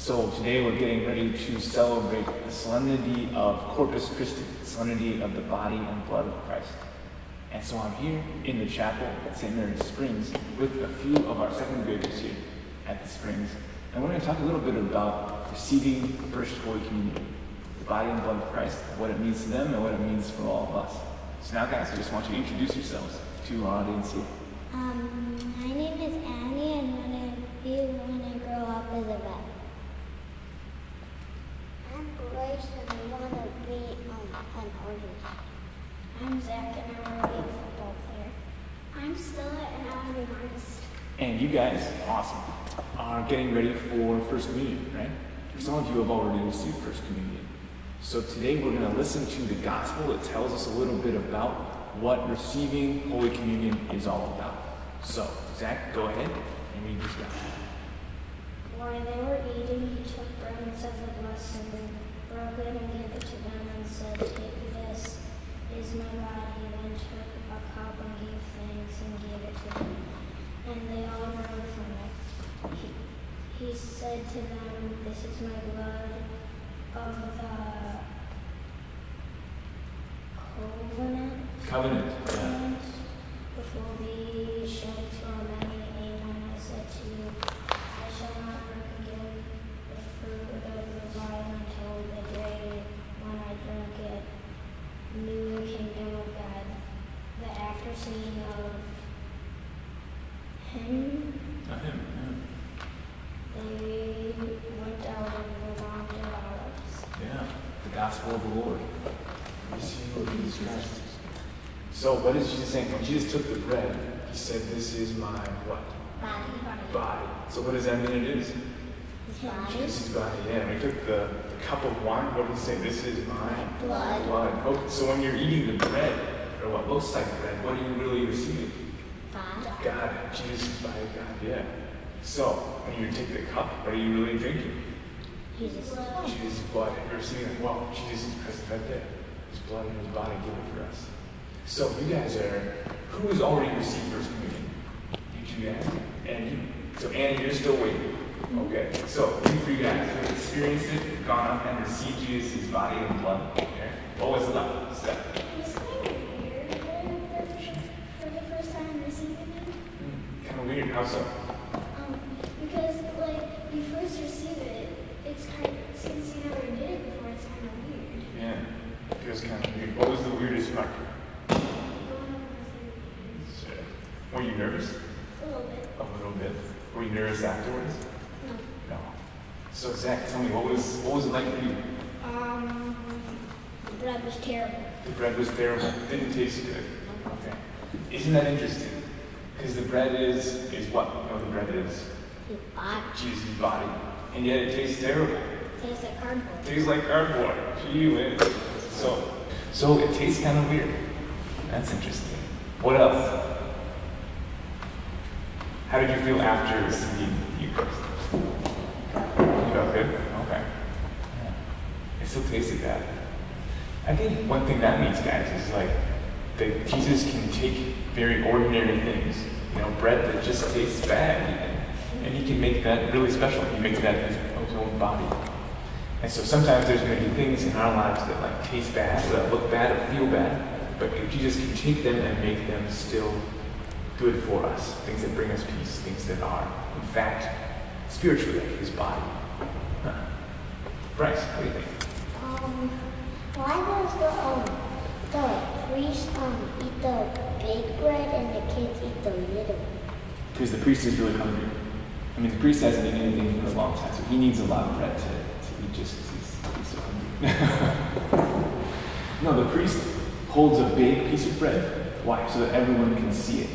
So today we're getting ready to celebrate the Solemnity of Corpus Christi, the Solemnity of the body and blood of Christ. And so I'm here in the chapel at St. Mary's Springs with a few of our second graders here at the Springs. And we're going to talk a little bit about receiving the First Holy Communion, the body and blood of Christ, what it means to them and what it means for all of us. So now guys, I just want you to introduce yourselves to our audience here. My name is Annie, and when I grow up as a vet. I'm Grace, and I want to be an artist. I'm Zach, and I want to be a football player. I'm Stella, and I want to be an artist. And you guys, awesome, are getting ready for First Communion, right? Some of you have already received First Communion. So today we're going to listen to the Gospel that tells us a little bit about what receiving Holy Communion is all about. So, Zach, go ahead and read this Gospel. While they were eating, he took bread and said the blessing, broke it and gave it to them and said, "Take this, is my body." Then took a cup and gave thanks and gave it to them. And they all drank from it. He said to them, "This is my blood of the Covenant. Which will be shed for many. Amen. I said to you, I shall not drink again the fruit of the vine until the day when I drink it, new kingdom of God." The after singing of hymn, they went out of the Mount of Olives. Yeah, the Gospel of the Lord. Jesus Christ. So what is Jesus saying? When Jesus took the bread, he said, "This is my what? Body." So what does that mean it is? His body. Jesus' body, yeah. When he took the cup of wine, what did he say? "This is my blood." Oh, so when you're eating the bread, or what looks like bread, what are you really receiving? God, Jesus' body, God, yeah. So when you take the cup, what are you really drinking? Jesus' blood. Jesus' blood. You're receiving it. Wow, Jesus is present right there. His blood and his body given for us. So you guys who has already received First Communion? You two guys. And you. So Annie, you're still waiting. Okay. So you three guys have experienced it, gone up and received Jesus' body and blood. Okay. What was it like? Steph? It was kind of weird for the first time receiving it. Kind of weird. How so? Because you first receive it, it's kind of, since you never did it before, it's kind of weird. Yeah. It feels kind of weird. What was the weirdest part? Were you nervous? A little bit. A little bit. Were you nervous afterwards? No. No. So Zach, tell me, what was it like for you? The bread was terrible. The bread was terrible. Didn't taste good. Okay. Isn't that interesting? Because the bread is what? You know the bread is? His body. Jesus' body. And yet it tastes terrible. It tastes like cardboard. It tastes like cardboard. Gee whiz. So it tastes kind of weird. That's interesting. What else? How did you feel after receiving the Eucharist? You felt good? Okay. Yeah. It still tasted bad. I think one thing that means, guys, is that Jesus can take very ordinary things, bread that just tastes bad even, and he can make that really special. He makes that his own body. And so sometimes there's going to be things in our lives that taste bad, or that look bad, or feel bad, but Jesus can take them and make them still good for us. Things that bring us peace, things that are, in fact, spiritually like his body. Huh. Bryce, what do you think? Why does the priest eat the big bread and the kids eat the little? Because the priest is really hungry. I mean, the priest hasn't eaten anything for a long time, so he needs a lot of bread to eat just because he's so hungry. No, the priest holds a big piece of bread. Why? So that everyone can see it.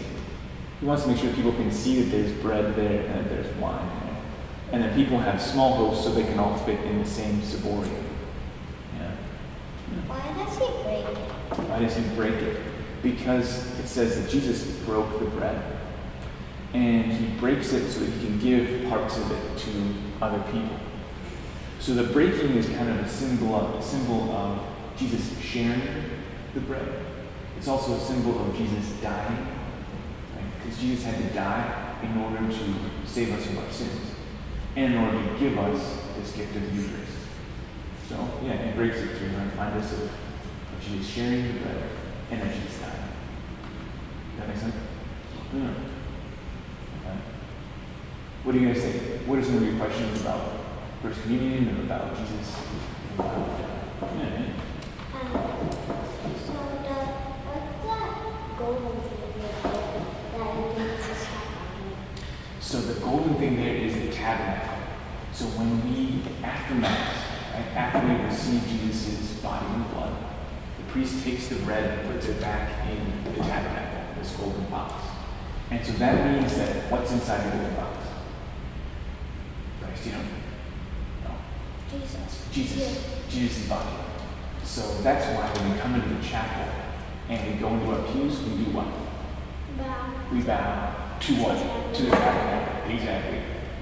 He wants to make sure people can see that there's bread there and that there's wine there. And that people have small loaves so they can all fit in the same ciborium. Yeah. Why does he break it? Why does he break it? Because it says that Jesus broke the bread. And he breaks it so that he can give parts of it to other people. So the breaking is kind of a symbol of Jesus sharing the bread. It's also a symbol of Jesus dying. Because Jesus had to die in order to save us from our sins, and in order to give us this gift of the Eucharist. So, yeah, it breaks it to remind us of Jesus sharing the bread and of Jesus dying. Does that make sense? Yeah. Okay. What are you going to say? What are some of your questions about First Communion or about Jesus? Yeah. So what's that golden thing that Jesus had? So the golden thing there is the tabernacle. So when we, after Mass, right, after we receive Jesus' body and blood, the priest takes the bread and puts it back in the tabernacle, this golden box. And so that means that what's inside the golden box? Christ, you know? No. Jesus. Jesus' body. So that's why when we come into the chapel and we go into our pews, we do what? Bow. We bow to what? To the tabernacle. Exactly.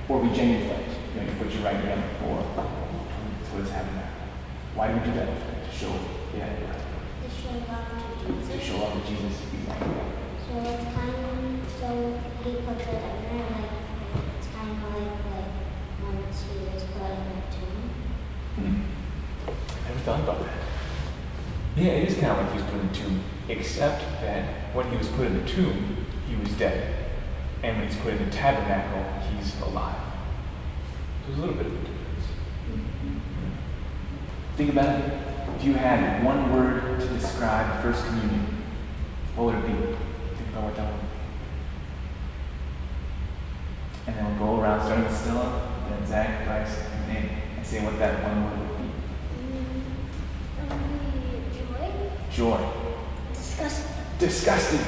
Or we genuflect. You know, you put your right hand on the floor to the tabernacle. Why do we do that? To show, yeah. To show love to Jesus. To show love to Jesus. Exactly. So it's kind of, so he puts it in there, like, it's kind of like when he was put in the tomb. I never thought about that. Yeah, it is kind of like he was put in the tomb, except that when he was put in the tomb, he was dead. And when he's put in the tabernacle, he's alive. So there's a little bit of a difference. Think about it. If you had one word to describe First Communion, what would it be? Think about what that would be. And then we'll go around starting with Stella, then Zach, Bryce, and Nate, and say what that one word would be. Joy. Joy. Disgusting. Disgusting.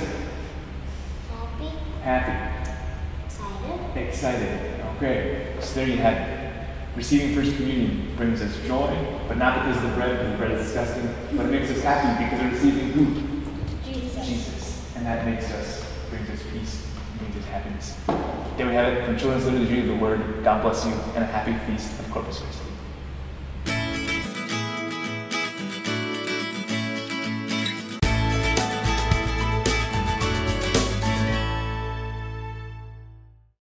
Happy. Happy. Excited. Excited. Okay. So there you have it. Receiving First Communion brings us joy, but not because of the bread, because the bread is disgusting, but it makes us happy because we're receiving who? Jesus. And that brings us peace, brings us happiness. There we have it from Children's Liturgy of the Word. God bless you, and a happy Feast of Corpus Christi.